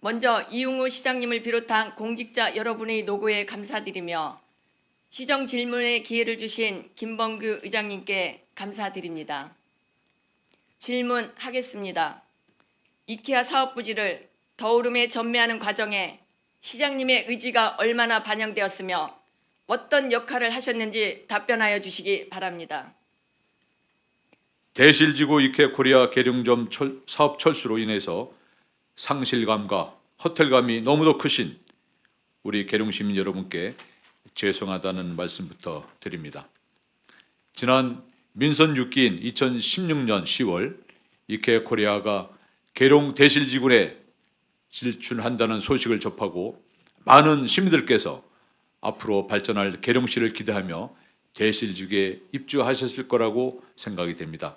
먼저 이용우 시장님을 비롯한 공직자 여러분의 노고에 감사드리며 시정 질문의 기회를 주신 김범규 의장님께 감사드립니다. 질문하겠습니다. 이케아 사업 부지를 더오름에 전매하는 과정에 시장님의 의지가 얼마나 반영되었으며 어떤 역할을 하셨는지 답변하여 주시기 바랍니다. 대실지구 이케아 코리아 계룡점 사업 철수로 인해서 상실감과 허탈감이 너무도 크신 우리 계룡시민 여러분께 죄송하다는 말씀부터 드립니다. 지난 민선 6기인 2016년 10월 이케아 코리아가 계룡 대실지구에 진출한다는 소식을 접하고 많은 시민들께서 앞으로 발전할 계룡시를 기대하며 대실지구에 입주하셨을 거라고 생각이 됩니다.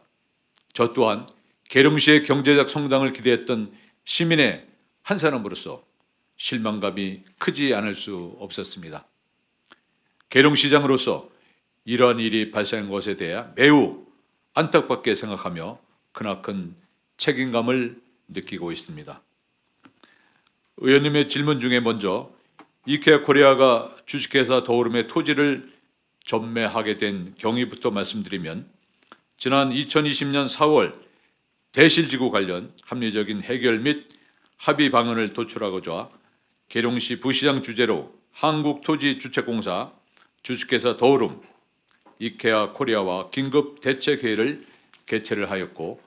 저 또한 계룡시의 경제적 성장을 기대했던 시민의 한 사람으로서 실망감이 크지 않을 수 없었습니다. 계룡시장으로서 이러한 일이 발생한 것에 대해 매우 안타깝게 생각하며 크나큰 책임감을 느끼고 있습니다. 의원님의 질문 중에 먼저 이케아 코리아가 주식회사 더오름의 토지를 전매하게 된 경위부터 말씀드리면 지난 2020년 4월 대실지구 관련 합리적인 해결 및 합의 방안을 도출하고자 계룡시 부시장 주재로 한국토지주택공사, 주식회사 더오름, 이케아 코리아와 긴급 대책회의를 개최를 하였고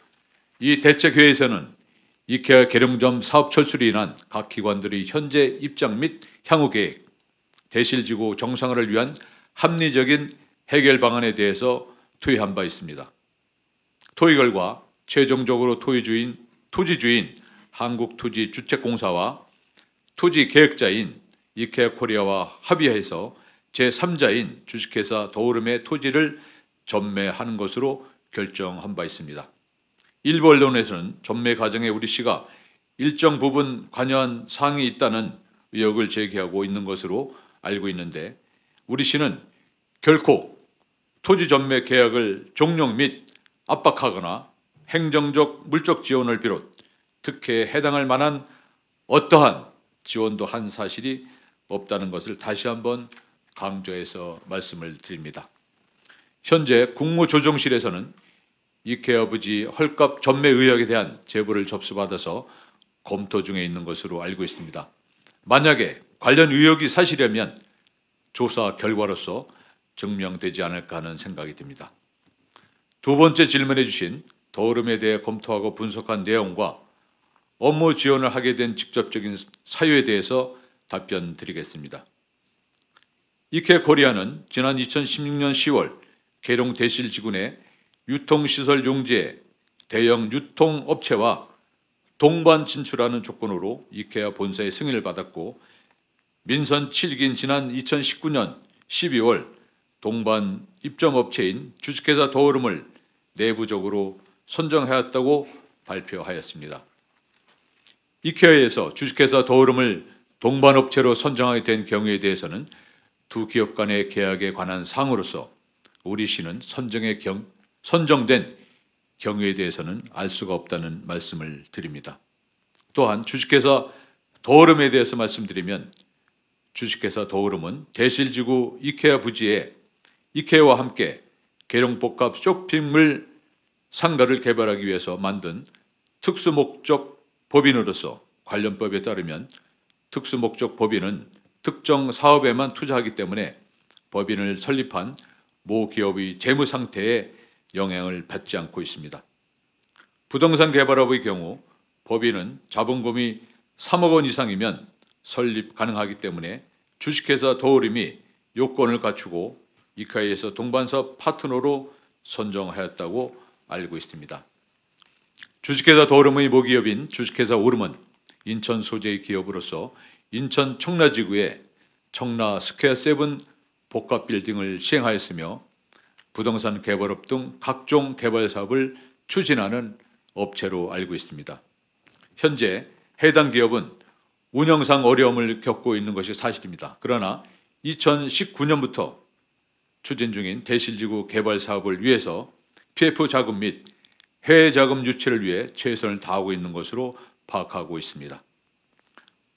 이 대책회의에서는 이케아 계룡점 사업 철수로 인한 각 기관들의 현재 입장 및 향후 계획, 대실지구 정상화를 위한 합리적인 해결 방안에 대해서 토의한 바 있습니다. 토의 결과 최종적으로 토지주인 한국토지주택공사와 토지계획자인 이케아 코리아와 합의해서 제3자인 주식회사 더오름의 토지를 전매하는 것으로 결정한 바 있습니다. 일부 언론에서는 전매 과정에 우리 시가 일정 부분 관여한 사항이 있다는 의혹을 제기하고 있는 것으로 알고 있는데 우리 시는 결코 토지 전매 계약을 종용 및 압박하거나 행정적 물적 지원을 비롯 특혜에 해당할 만한 어떠한 지원도 한 사실이 없다는 것을 다시 한번 강조해서 말씀을 드립니다. 현재 국무조정실에서는 이케아 부지 헐값 전매 의혹에 대한 제보를 접수받아서 검토 중에 있는 것으로 알고 있습니다. 만약에 관련 의혹이 사실이라면 조사 결과로서 증명되지 않을까 하는 생각이 듭니다. 두 번째 질문해 주신 더오름에 대해 검토하고 분석한 내용과 업무 지원을 하게 된 직접적인 사유에 대해서 답변 드리겠습니다. 이케아 코리아는 지난 2016년 10월 계룡 대실지구 내 유통시설 용지에 대형 유통업체와 동반 진출하는 조건으로 이케아 본사의 승인을 받았고 민선 7기인 지난 2019년 12월 동반 입점업체인 주식회사 더오름을 내부적으로 선정하였다고 발표하였습니다. 이케아에서 주식회사 더오름을 동반업체로 선정하게 된 경우에 대해서는 두 기업 간의 계약에 관한 사항으로서 우리 시는 선정된 경우에 대해서는 알 수가 없다는 말씀을 드립니다. 또한 주식회사 더오름에 대해서 말씀드리면 주식회사 더오름은 대실지구 이케아 부지에 이케아와 함께 계룡복합 쇼핑몰 상가를 개발하기 위해서 만든 특수목적 법인으로서 관련법에 따르면 특수목적 법인은 특정 사업에만 투자하기 때문에 법인을 설립한 모 기업의 재무 상태에 영향을 받지 않고 있습니다. 부동산 개발업의 경우 법인은 자본금이 3억 원 이상이면 설립 가능하기 때문에 주식회사 더오름이 요건을 갖추고 이케아에서 동반사업 파트너로 선정하였다고 알고 있습니다. 주식회사 더오름의 모기업인 주식회사 오름은 인천 소재의 기업으로서 인천 청라지구에 청라 스퀘어 세븐 복합 빌딩을 시행하였으며 부동산 개발업 등 각종 개발 사업을 추진하는 업체로 알고 있습니다. 현재 해당 기업은 운영상 어려움을 겪고 있는 것이 사실입니다. 그러나 2019년부터 추진 중인 대실지구 개발 사업을 위해서 PF 자금 및 해외 자금 유치를 위해 최선을 다하고 있는 것으로 파악하고 있습니다.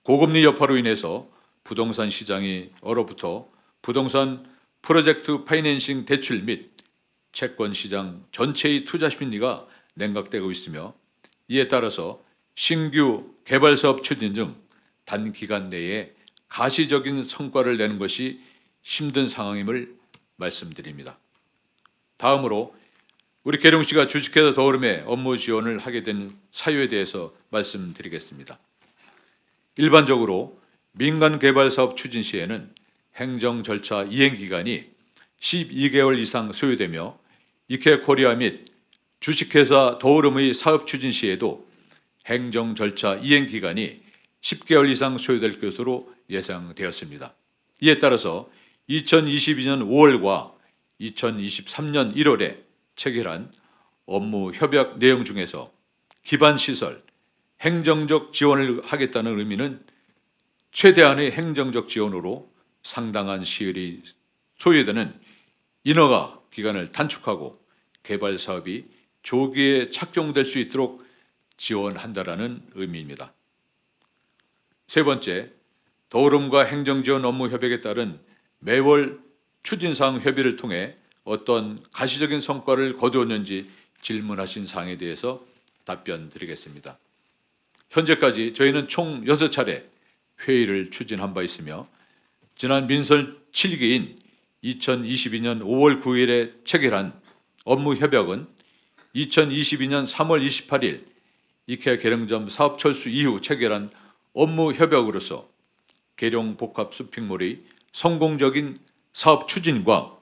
고금리 여파로 인해서 부동산 시장이 얼어붙어 부동산 프로젝트 파이낸싱 대출 및 채권 시장 전체의 투자 심리가 냉각되고 있으며, 이에 따라서 신규 개발 사업 추진 등 단기간 내에 가시적인 성과를 내는 것이 힘든 상황임을 말씀드립니다. 다음으로 우리 계룡시가 주식회사 더오름에 업무 지원을 하게 된 사유에 대해서 말씀드리겠습니다. 일반적으로 민간 개발 사업 추진 시에는 행정 절차 이행 기간이 12개월 이상 소요되며, 이케코리아 및 주식회사 더오름의 사업 추진 시에도 행정 절차 이행 기간이 10개월 이상 소요될 것으로 예상되었습니다. 이에 따라서 2022년 5월과 2023년 1월에 체결한 업무 협약 내용 중에서 기반 시설, 행정적 지원을 하겠다는 의미는 최대한의 행정적 지원으로 상당한 시일이 소요되는 인허가 기간을 단축하고 개발 사업이 조기에 착종될 수 있도록 지원한다라는 의미입니다. 세 번째, 더오름과 행정지원 업무 협약에 따른 매월 추진사항 협의를 통해 어떤 가시적인 성과를 거두었는지 질문하신 사항에 대해서 답변 드리겠습니다. 현재까지 저희는 총 6차례 회의를 추진한 바 있으며, 지난 민선 7기인 2022년 5월 9일에 체결한 업무 협약은 2022년 3월 28일 이케아 계룡점 사업 철수 이후 체결한 업무 협약으로서 계룡 복합 쇼핑몰의 성공적인 사업 추진과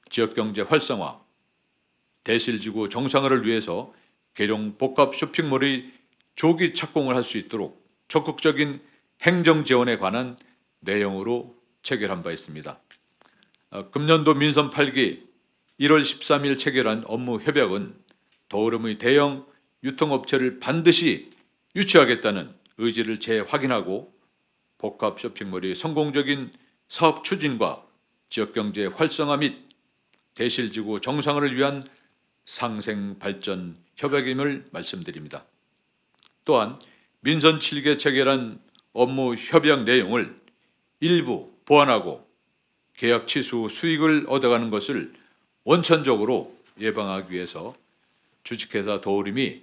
지역경제 활성화, 대실지구 정상화를 위해서 계룡 복합 쇼핑몰의 조기 착공을 할 수 있도록 적극적인 행정 지원에 관한 내용으로 체결한 바 있습니다. 금년도 민선 8기 1월 13일 체결한 업무 협약은 더오름의 대형 유통업체를 반드시 유치하겠다는 의지를 재확인하고 복합 쇼핑몰의 성공적인 사업 추진과 지역경제 활성화 및 대실지구 정상화를 위한 상생 발전 협약임을 말씀드립니다. 또한 민선 7개 체결한 업무 협약 내용을 일부 보완하고 계약 취소 후 수익을 얻어가는 것을 원천적으로 예방하기 위해서 주식회사 더오름이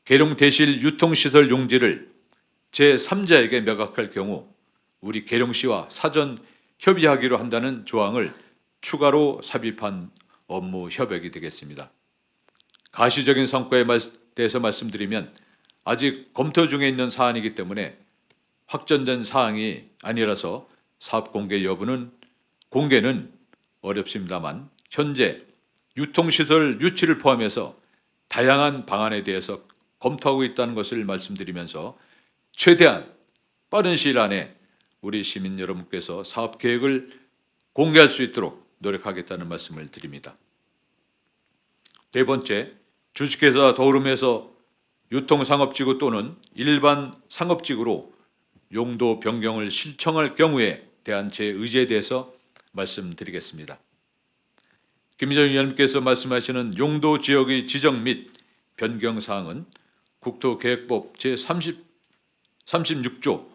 계룡 대실 유통시설 용지를 제3자에게 매각할 경우 우리 계룡시와 사전 협의하기로 한다는 조항을 추가로 삽입한 업무 협약이 되겠습니다. 가시적인 성과에 대해서 말씀드리면 아직 검토 중에 있는 사안이기 때문에 확정된 사항이 아니라서 사업 공개는 어렵습니다만, 현재 유통시설 유치를 포함해서 다양한 방안에 대해서 검토하고 있다는 것을 말씀드리면서 최대한 빠른 시일 안에 우리 시민 여러분께서 사업 계획을 공개할 수 있도록 노력하겠다는 말씀을 드립니다. 네 번째, 주식회사 더오름에서 유통상업지구 또는 일반 상업지구로 용도 변경을 신청할 경우에 대한 제 의지에 대해서 말씀드리겠습니다. 김희정 의원님께서 말씀하시는 용도 지역의 지정 및 변경 사항은 국토계획법 제36조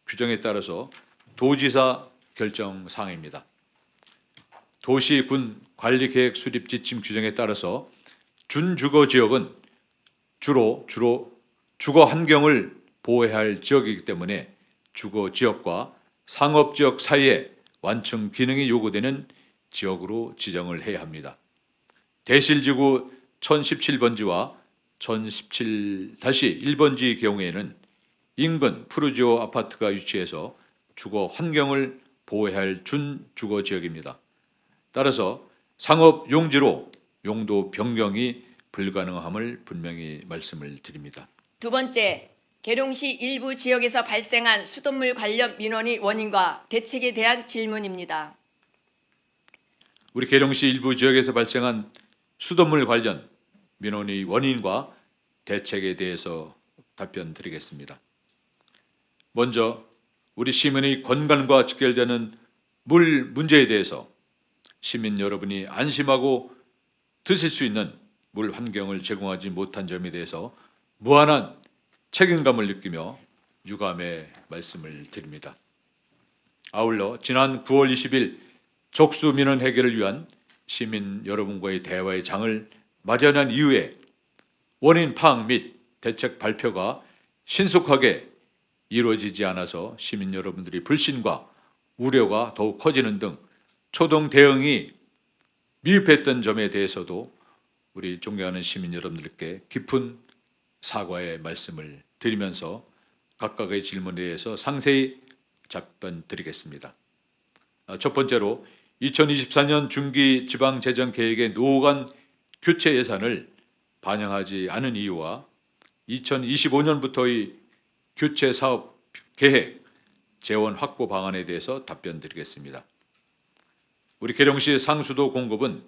규정에 따라서 도지사 결정 사항입니다. 도시-군 관리계획 수립 지침 규정에 따라서 준주거 지역은 주로 주거 환경을 보호해야 할 지역이기 때문에 주거 지역과 상업 지역 사이에 완충 기능이 요구되는 지역으로 지정을 해야 합니다. 대실지구 1017번지와 1017-1번지의 경우에는 인근 푸르지오 아파트가 위치해서 주거 환경을 보호해야 할 준주거 지역입니다. 따라서 상업 용지로 용도 변경이 불가능함을 분명히 말씀을 드립니다. 두 번째, 계룡시 일부 지역에서 발생한 수돗물 관련 민원의 원인과 대책에 대한 질문입니다. 우리 계룡시 일부 지역에서 발생한 수돗물 관련 민원의 원인과 대책에 대해서 답변 드리겠습니다. 먼저 우리 시민의 건강과 직결되는 물 문제에 대해서 시민 여러분이 안심하고 드실 수 있는 물 환경을 제공하지 못한 점에 대해서 무한한 책임감을 느끼며 유감의 말씀을 드립니다. 아울러 지난 9월 20일 적수 민원 해결을 위한 시민 여러분과의 대화의 장을 마련한 이후에 원인 파악 및 대책 발표가 신속하게 이루어지지 않아서 시민 여러분들이 불신과 우려가 더욱 커지는 등 초동 대응이 미흡했던 점에 대해서도 우리 존경하는 시민 여러분들께 깊은 사과의 말씀을 드리면서 각각의 질문에 대해서 상세히 답변 드리겠습니다. 첫 번째로 2024년 중기 지방재정계획의 노후관 교체 예산을 반영하지 않은 이유와 2025년부터의 교체 사업 계획, 재원 확보 방안에 대해서 답변 드리겠습니다. 우리 계룡시 상수도 공급은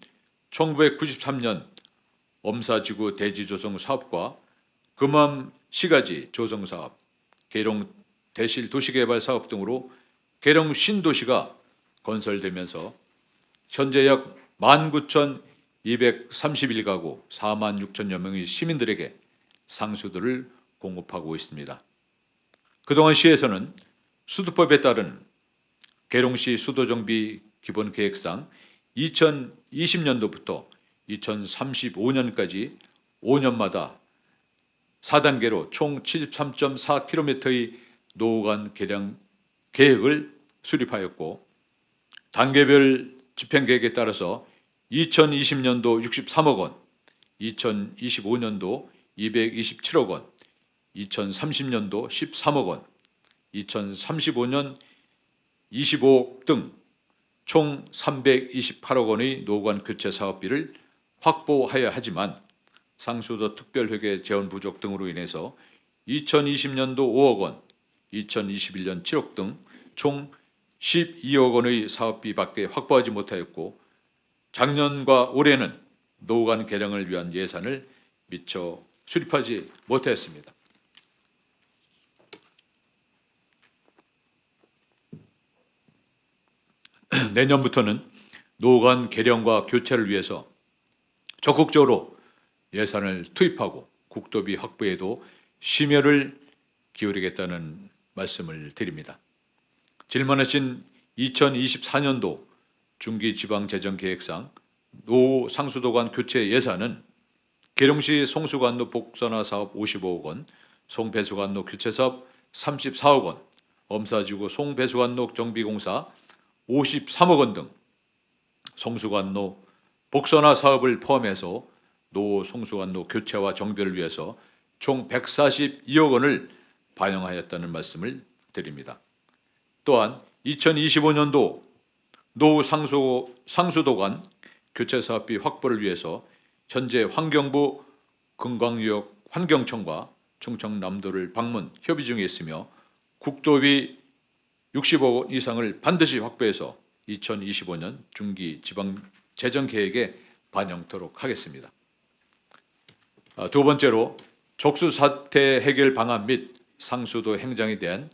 1993년 엄사지구 대지조성 사업과 금암 시가지 조성 사업, 계룡 대실 도시개발 사업 등으로 계룡 신도시가 건설되면서 현재 약 19,231가구 46,000여 명의 시민들에게 상수도를 공급하고 있습니다. 그동안 시에서는 수도법에 따른 계룡시 수도정비 기본계획상 2020년도부터 2035년까지 5년마다 4단계로 총 73.4km의 노후관 개량 계획을 수립하였고 단계별 집행계획에 따라서 2020년도 63억 원, 2025년도 227억 원, 2030년도 13억 원, 2035년 25억 등 총 328억 원의 노후관 교체 사업비를 확보하여야 하지만 상수도 특별회계 재원 부족 등으로 인해서 2020년도 5억 원, 2021년 7억 등 총 12억 원의 사업비밖에 확보하지 못하였고 작년과 올해는 노후관 개량을 위한 예산을 미처 수립하지 못했습니다. 내년부터는 노후관 개량과 교체를 위해서 적극적으로 예산을 투입하고 국도비 확보에도 심혈을 기울이겠다는 말씀을 드립니다. 질문하신 2024년도 중기지방재정계획상 노후 상수도관 교체 예산은 계룡시 송수관로 복선화 사업 55억 원, 송배수관로 교체 사업 34억 원, 엄사지구 송배수관로 정비공사 53억 원 등 송수관로 복선화 사업을 포함해서 노후 송수관로 교체와 정비를 위해서 총 142억 원을 반영하였다는 말씀을 드립니다. 또한 2025년도 노후 상수도관 교체 사업비 확보를 위해서 현재 환경부 금강유역 환경청과 충청남도를 방문 협의 중에 있으며 국도비 60억 원 이상을 반드시 확보해서 2025년 중기 지방 재정 계획에 반영토록 하겠습니다. 두 번째로 적수 사태 해결 방안 및 상수도 행정에 대한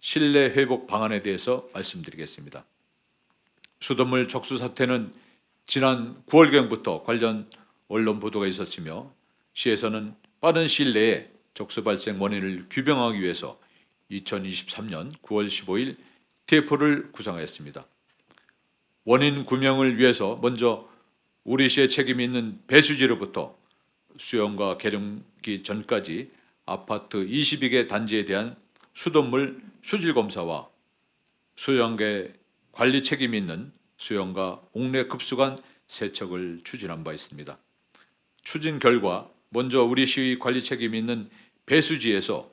신뢰 회복 방안에 대해서 말씀드리겠습니다. 수돗물 적수 사태는 지난 9월경부터 관련 언론 보도가 있었으며 시에서는 빠른 시일 내에 적수 발생 원인을 규명하기 위해서 2023년 9월 15일 TF를 구성하였습니다. 원인 규명을 위해서 먼저 우리 시에 책임이 있는 배수지로부터 수영과 계룡기 전까지 아파트 22개 단지에 대한 수돗물 수질 검사와 수영계 관리 책임이 있는 수영과 옥내 급수관 세척을 추진한 바 있습니다. 추진 결과 먼저 우리 시의 관리 책임이 있는 배수지에서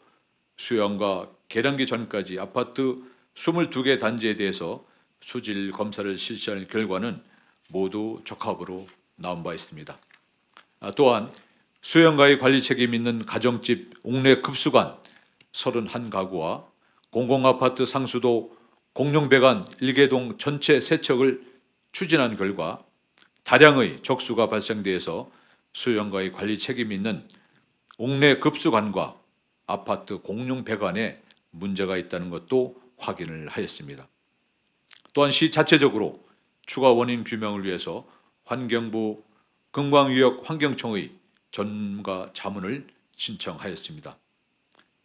수영과 계량기 전까지 아파트 22개 단지에 대해서 수질 검사를 실시한 결과는 모두 적합으로 나온 바 있습니다. 또한 수영가의 관리 책임 있는 가정집 옥내 급수관 31가구와 공공아파트 상수도 공용배관 1개동 전체 세척을 추진한 결과 다량의 적수가 발생돼서 수영가의 관리 책임 있는 옥내 급수관과 아파트 공용배관에 문제가 있다는 것도 확인을 하였습니다. 또한 시 자체적으로 추가 원인 규명을 위해서 환경부 금강유역 환경청의 전문가 자문을 신청하였습니다.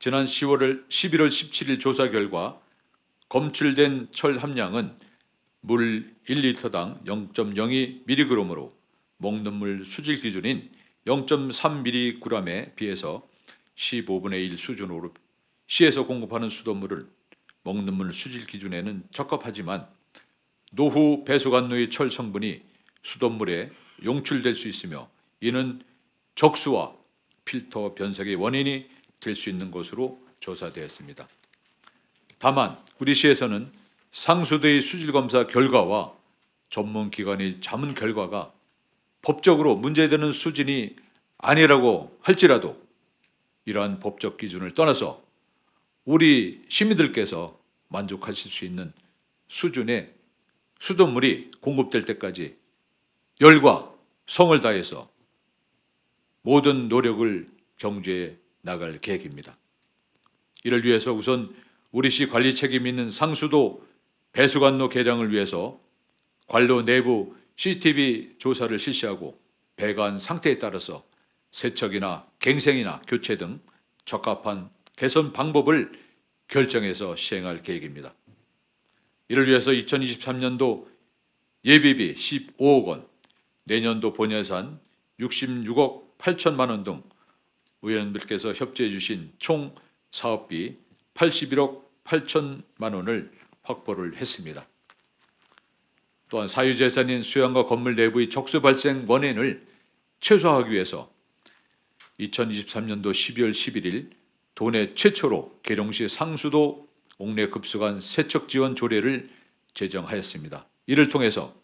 지난 11월 17일 조사 결과 검출된 철 함량은 물 1리터당 0.02mg으로 먹는 물 수질 기준인 0.3mg에 비해서 15분의 1 수준으로 시에서 공급하는 수돗물을 먹는 물 수질 기준에는 적합하지만 노후 배수관로의 철 성분이 수돗물에 용출될 수 있으며 이는 적수와 필터 변색의 원인이 될 수 있는 것으로 조사되었습니다. 다만 우리 시에서는 상수도의 수질 검사 결과와 전문기관의 자문 결과가 법적으로 문제되는 수준이 아니라고 할지라도 이러한 법적 기준을 떠나서 우리 시민들께서 만족하실 수 있는 수준의 수돗물이 공급될 때까지 열과 성을 다해서 모든 노력을 경주해 나갈 계획입니다. 이를 위해서 우선 우리 시 관리 책임 있는 상수도 배수관로 개량을 위해서 관로 내부 CCTV 조사를 실시하고 배관 상태에 따라서 세척이나 갱생이나 교체 등 적합한 개선 방법을 결정해서 시행할 계획입니다. 이를 위해서 2023년도 예비비 15억 원, 내년도 본예산 66억 8천만 원 등 의원들께서 협조해 주신 총 사업비 81억 8천만 원을 확보를 했습니다. 또한 사유재산인 수양과 건물 내부의 적수 발생 원인을 최소화하기 위해서 2023년도 12월 11일 도내 최초로 계룡시 상수도 옥내급수관 세척지원 조례를 제정하였습니다. 이를 통해서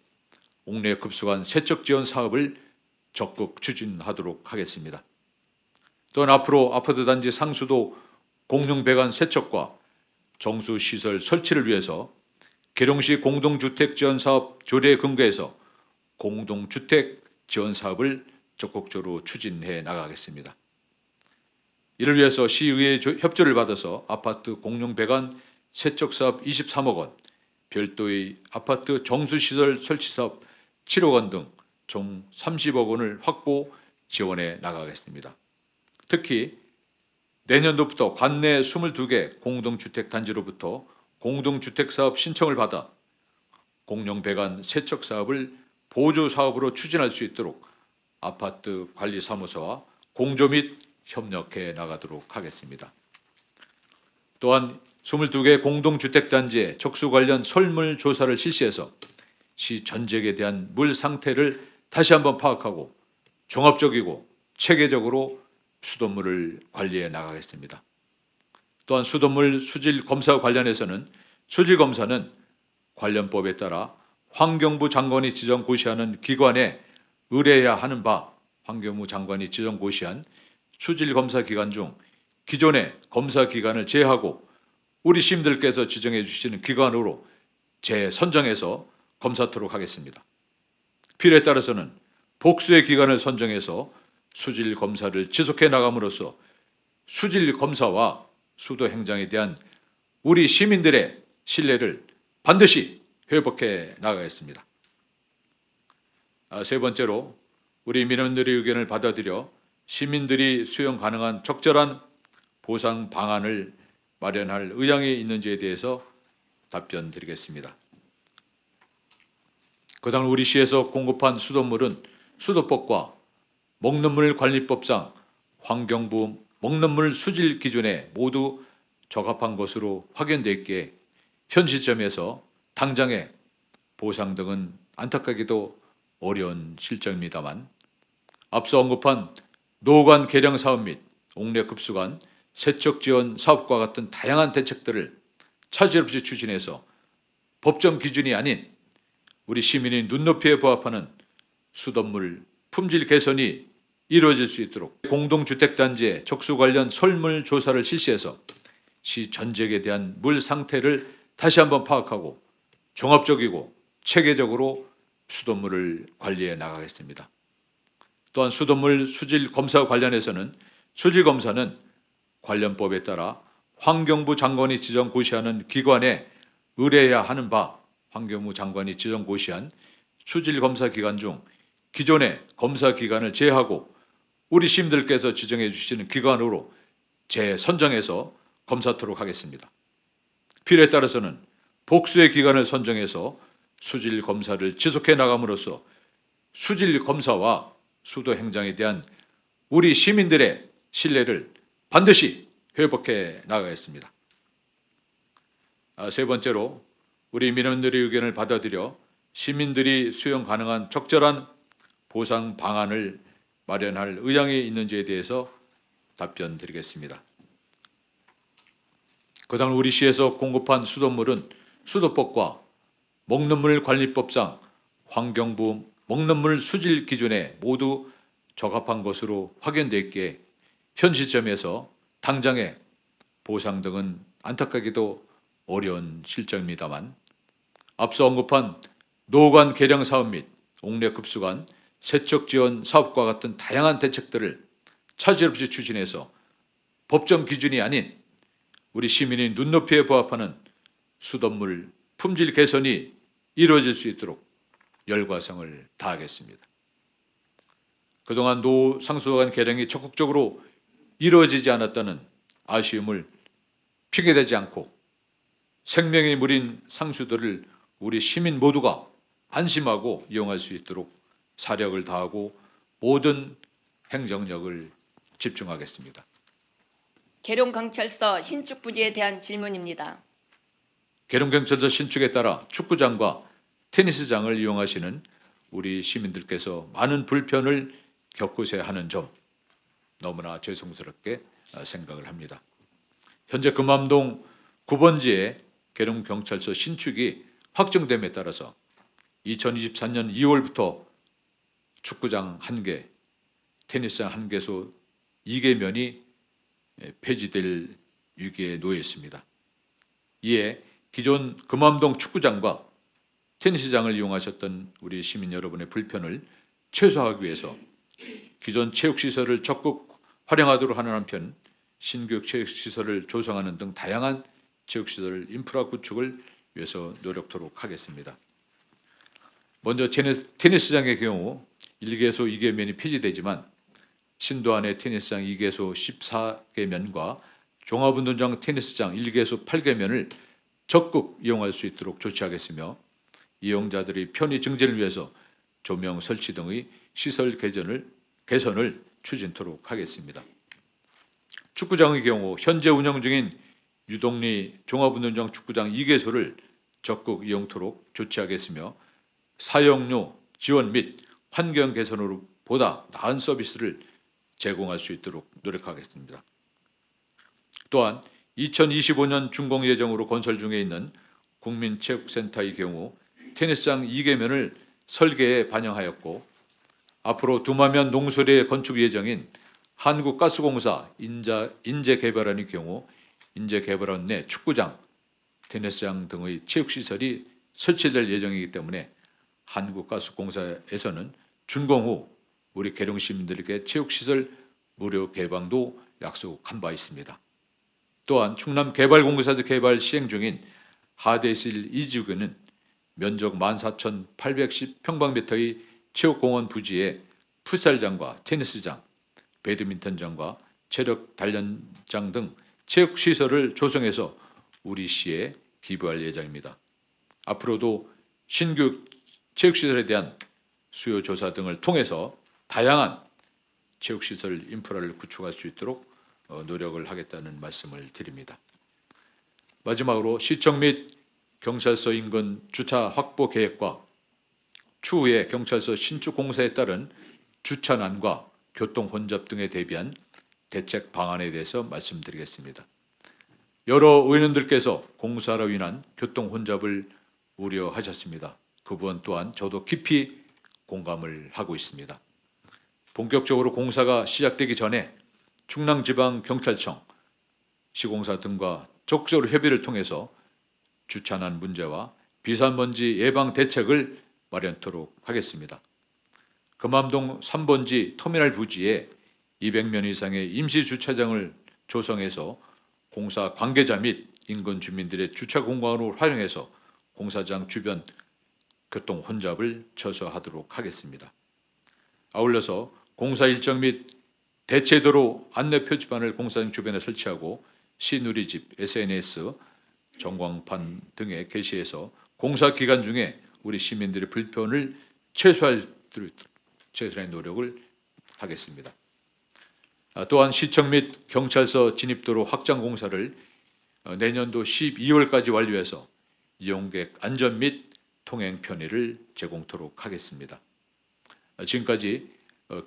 옥내급수관 세척지원 사업을 적극 추진하도록 하겠습니다. 또한 앞으로 아파트 단지 상수도 공용배관 세척과 정수시설 설치를 위해서 계룡시 공동주택지원사업 조례에 근거해서 공동주택 지원 사업을 적극적으로 추진해 나가겠습니다. 이를 위해서 시의회 협조를 받아서 아파트 공용배관 세척사업 23억 원, 별도의 아파트 정수시설 설치사업 7억 원 등 총 30억 원을 확보 지원해 나가겠습니다. 특히 내년도부터 관내 22개 공동주택단지로부터 공동주택사업 신청을 받아 공용배관 세척사업을 보조사업으로 추진할 수 있도록 아파트 관리사무소와 공조 및 협력해 나가도록 하겠습니다. 또한 22개 공동주택단지의 적수 관련 설물 조사를 실시해서 시 전역에 대한 물 상태를 다시 한번 파악하고 종합적이고 체계적으로 수돗물을 관리해 나가겠습니다. 또한 수돗물 수질 검사 관련해서는 수질 검사는 관련법에 따라 환경부 장관이 지정 고시하는 기관에 의뢰해야 하는 바 환경부 장관이 지정 고시한 수질 검사 기간 중 기존의 검사 기간을 제외하고 우리 시민들께서 지정해 주시는 기관으로 재선정해서 검사토록 하겠습니다. 필요에 따라서는 복수의 기간을 선정해서 수질 검사를 지속해 나감으로써 수질 검사와 수도 행정에 대한 우리 시민들의 신뢰를 반드시 회복해 나가겠습니다. 세 번째로 우리 민원들의 의견을 받아들여 시민들이 수용 가능한 적절한 보상 방안을 마련할 의향이 있는지에 대해서 답변 드리겠습니다. 그동안 우리 시에서 공급한 수돗물은 수도법과 먹는물 관리법상 환경부 먹는물 수질 기준에 모두 적합한 것으로 확인됐기에 현 시점에서 당장의 보상 등은 안타깝게도 어려운 실정입니다만 앞서 언급한 노관 개량 사업 및 옥내급수관 세척 지원 사업과 같은 다양한 대책들을 차질 없이 추진해서 법정 기준이 아닌 우리 시민의 눈높이에 부합하는 수돗물 품질 개선이 이루어질 수 있도록 공동주택단지의 적수 관련 설물 조사를 실시해서 시 전역에 대한 물 상태를 다시 한번 파악하고 종합적이고 체계적으로 수돗물을 관리해 나가겠습니다. 또한 수돗물 수질 검사 관련해서는 수질 검사는 관련법에 따라 환경부 장관이 지정 고시하는 기관에 의뢰해야 하는 바 환경부 장관이 지정 고시한 수질 검사 기간 중 기존의 검사 기간을 제외하고 우리 시민들께서 지정해 주시는 기관으로 재선정해서 검사토록 하겠습니다. 필요에 따라서는 복수의 기간을 선정해서 수질 검사를 지속해 나감으로써 수질 검사와 수도 행정에 대한 우리 시민들의 신뢰를 반드시 회복해 나가겠습니다. 세 번째로 우리 민원들의 의견을 받아들여 시민들이 수용 가능한 적절한 보상 방안을 마련할 의향이 있는지에 대해서 답변 드리겠습니다. 그동안 우리 시에서 공급한 수돗물은 수도법과 먹는물 관리법상 환경부 먹는물 수질 기준에 모두 적합한 것으로 확인됐기에 현 시점에서 당장의 보상 등은 안타깝게도 어려운 실정입니다만 앞서 언급한 노관 개량 사업 및 옥내 급수관 세척 지원 사업과 같은 다양한 대책들을 차질 없이 추진해서 법정 기준이 아닌 우리 시민의 눈높이에 부합하는 수돗물 품질 개선이 이루어질 수 있도록 열과성을 다하겠습니다. 그동안 노 상수도관 개량이 적극적으로 이루어지지 않았다는 아쉬움을 핑계대지 않고 생명의 물인 상수도를 우리 시민 모두가 안심하고 이용할 수 있도록 사력을 다하고 모든 행정력을 집중하겠습니다. 계룡경찰서 신축 부지에 대한 질문입니다. 계룡경찰서 신축에 따라 축구장과 테니스장을 이용하시는 우리 시민들께서 많은 불편을 겪으셔야 하는 점 너무나 죄송스럽게 생각을 합니다. 현재 금암동 9번지에 계룡경찰서 신축이 확정됨에 따라서 2024년 2월부터 축구장 1개, 테니스장 1개소 2개면이 폐지될 위기에 놓여 있습니다. 이에 기존 금암동 축구장과 테니스장을 이용하셨던 우리 시민 여러분의 불편을 최소화하기 위해서 기존 체육시설을 적극 활용하도록 하는 한편 신규 체육시설을 조성하는 등 다양한 체육시설 인프라 구축을 위해서 노력토록 하겠습니다. 먼저 테니스장의 경우 1개소 2개면이 폐지되지만 신도안의 테니스장 2개소 14개면과 종합운동장 테니스장 1개소 8개면을 적극 이용할 수 있도록 조치하겠으며 이용자들의 편의 증진을 위해서 조명 설치 등의 시설 개선을 추진토록 하겠습니다. 축구장의 경우 현재 운영 중인 유동리 종합운동장 축구장 2개소를 적극 이용토록 조치하겠으며 사용료 지원 및 환경 개선으로 보다 나은 서비스를 제공할 수 있도록 노력하겠습니다. 또한 2025년 준공 예정으로 건설 중에 있는 국민체육센터의 경우 테니스장 2개면을 설계에 반영하였고 앞으로 두마면 농소리에 건축 예정인 한국가스공사 인재개발원의 경우 인재개발원 내 축구장, 테니스장 등의 체육시설이 설치될 예정이기 때문에 한국가스공사에서는 준공 후 우리 계룡 시민들에게 체육시설 무료 개방도 약속한 바 있습니다. 또한 충남개발공사에서 개발 시행 중인 하대실 2지구는 면적 14,810평방미터의 체육공원 부지에 풋살장과 테니스장, 배드민턴장과 체력 단련장 등 체육시설을 조성해서 우리 시에 기부할 예정입니다. 앞으로도 신규 체육시설에 대한 수요 조사 등을 통해서 다양한 체육시설 인프라를 구축할 수 있도록 노력을 하겠다는 말씀을 드립니다. 마지막으로 시청 및 경찰서 인근 주차 확보 계획과 추후에 경찰서 신축 공사에 따른 주차난과 교통 혼잡 등에 대비한 대책 방안에 대해서 말씀드리겠습니다. 여러 의원님들께서 공사로 인한 교통 혼잡을 우려하셨습니다. 그 부분 또한 저도 깊이 공감을 하고 있습니다. 본격적으로 공사가 시작되기 전에 충남지방경찰청, 시공사 등과 적극적으로 협의를 통해서 주차난 문제와 비산먼지 예방 대책을 마련토록 하겠습니다. 금암동 3번지 터미널 부지에 200명 이상의 임시 주차장을 조성해서 공사 관계자 및 인근 주민들의 주차 공간으로 활용해서 공사장 주변 교통 혼잡을 최소화하도록 하겠습니다. 아울러서 공사 일정 및 대체도로 안내 표지판을 공사장 주변에 설치하고 시누리집, SNS, 전광판 등에 게시해서 공사 기간 중에 우리 시민들의 불편을 최소화할 수 있도록 최선의 노력을 하겠습니다. 또한 시청 및 경찰서 진입도로 확장 공사를 내년도 12월까지 완료해서 이용객 안전 및 통행 편의를 제공토록 하겠습니다. 지금까지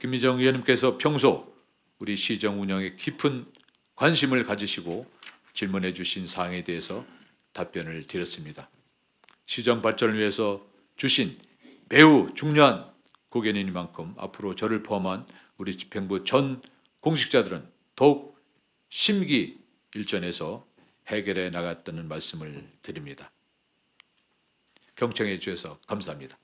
김미정 의원님께서 평소 우리 시정 운영에 깊은 관심을 가지시고 질문해 주신 사항에 대해서 답변을 드렸습니다. 시정 발전을 위해서 주신 매우 중요한 고견이니만큼 앞으로 저를 포함한 우리 집행부 전 공직자들은 더욱 심기일전해서 해결해 나갔다는 말씀을 드립니다. 경청해 주셔서 감사합니다.